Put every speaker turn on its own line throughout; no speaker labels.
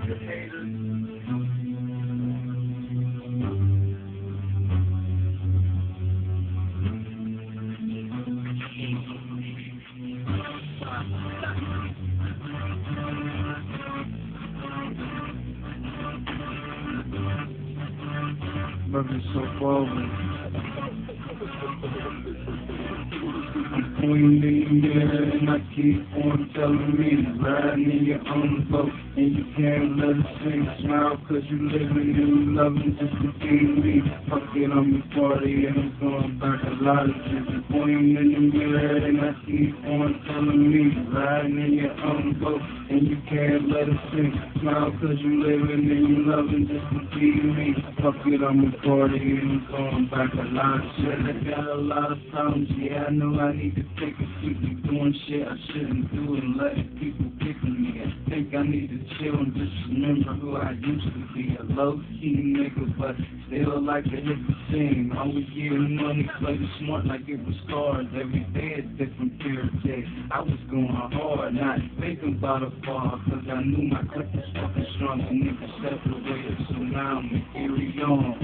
Love you so forward. I'm pointing in the mirror and I keep on telling me riding in your own boat and you can't let it sink. Smile cause you living and you loving just to be me. Fuck it, I'm a party and I'm going back a lot of shit. I'm pointing in the mirror and I keep on telling me riding in your own boat and you can't let it sink. Smile cause you living and you loving just to be me. Fuck it, I'm a party and I'm going back a lot of shit. I got a lot of problems, yeah, I know I need to take a seat. I'm doing shit I shouldn't do and letting people pick on me. I think I need to chill and just remember who I used to be. A low-key nigga, but still like to hit the scene. Always getting money, play the smart like it was cards. Every day a different period. I was going hard, not thinking about a fall, cause I knew my clip was fucking strong and niggas separated, so now I'ma carry on.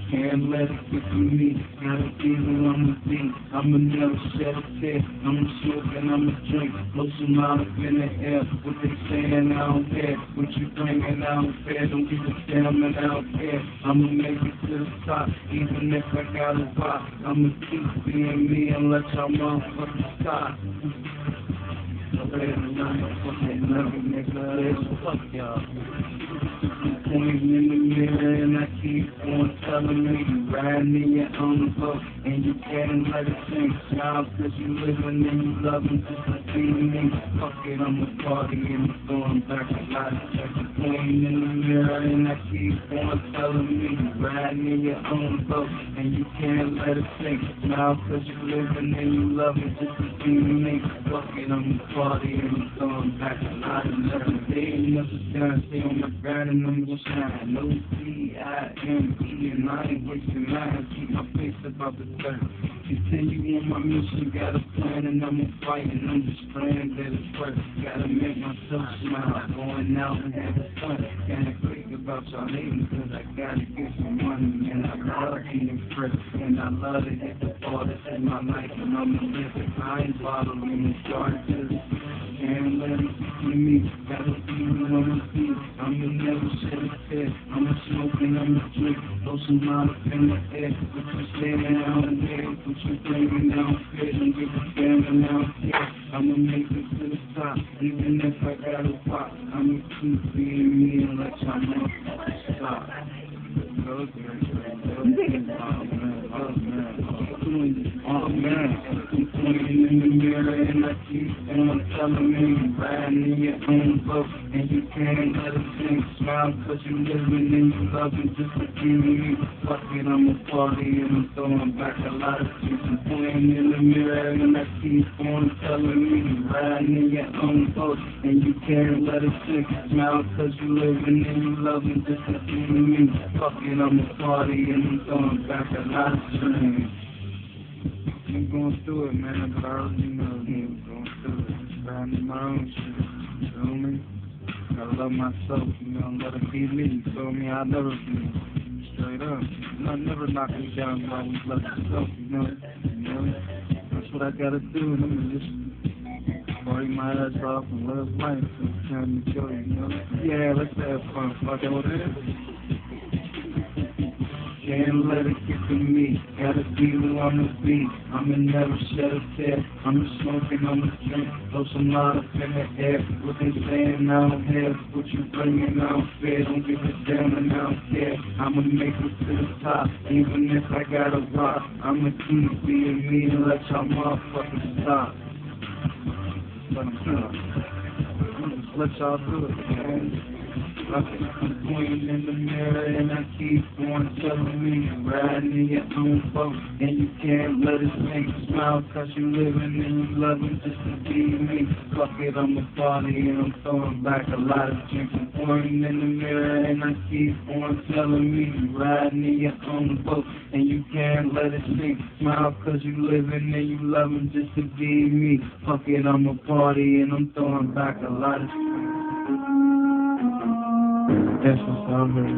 Can't let it get to me, gotta be who I'ma be. I'ma never shed a tear, I'ma smoke and I'ma drink. Blow some out up in the air, what they saying I don't care. What you bringing I don't care, don't give a damn and I don't care. I'ma make it to the top, even if I gotta pop. I'ma keep being me and let y'all motherfuckers stop. Fuck y'all. Pointing in the mirror and I keep on telling me you riding in your own boat and you can't let it sink. Smile cause you living and you loving just to be me. Fuck it, I'm a party and I'm throwing back a lot of checks. Pointing in the mirror and I keep on telling me you riding in your own boat and you can't let it sink. Smile cause you living and you loving just to be me. Fuck it, I'm a party and I'm throwing back a lot of checks. They ain't never gonna stay on my grind and I'm gonna shine. No C-I-M-E and I ain't wasting mine. Keep my face about the turn. Continue on my mission, got a plan and I'm a fight and I'm just praying that it's worth. Gotta make myself smile, going out and having fun. Can't think about y'all hating cause I gotta get some money and I love being fresh and I love to hit the ball. This is my life and I'm a living. I ain't bottling the charges. Can't let it get to me, gotta be who I'ma be. I'ma never shed a tear, I'ma smoke and I'ma drink. Blow some out up in the air, what you saying I don't care. What you bringing I don't care, don't give a damn and I don't care. I'ma make it to the top, even if I gotta pop. I'ma keep being me and let y'all motherfuckers stop. Oh man, I'm pointing in the mirror and I keep on telling me you riding in your own boat and you can't let it sink. Smile cause you living and you loving just to be me. Fuck it, I'm a party and I'm throwing back a lot of shit. I'm pointing in the mirror and I keep on telling me you riding in your own boat and you can't let it sink. Smile cause you living and you loving just to be me. Fuck it, I'm a party and I'm throwing back a lot of shit. I'm going through it, man, but I already know I'm going through it. Riding my own shit, you feel me? Gotta love myself, you know, let it be me, you feel me? I'll never be straight up. I'll never knock me down, but I always love myself, you know? That's what I gotta do, and I'm gonna just party my ass off and live life. It's time to go, you know? Yeah, let's have fun, fuck it, what it is. Can't let it get to me, gotta be who I'ma be. I'ma never shed a tear, I'ma smoke and I'ma drink. Blow some out up in the air, what they saying I don't care. What you bringing I don't fear, don't give a damn and I don't care. I'ma make it to the top, even if I gotta rock. I'ma keep being me and let y'all motherfuckers stop. Let them stop. I'ma just let y'all do it, man. I'm pointing in the mirror and I keep on telling me you riding in your own boat and you can't let it sink. Smile cause you living and you loving just to be me. Fuck it, I'm a party and I'm throwing back a lot of drinks. I'm pointing in the mirror and I keep on telling me you riding in your own boat and you can't let it sink. Smile cause you living and you loving just to be me. Fuck it, I'm a party and I'm throwing back a lot of
That's what's up, man.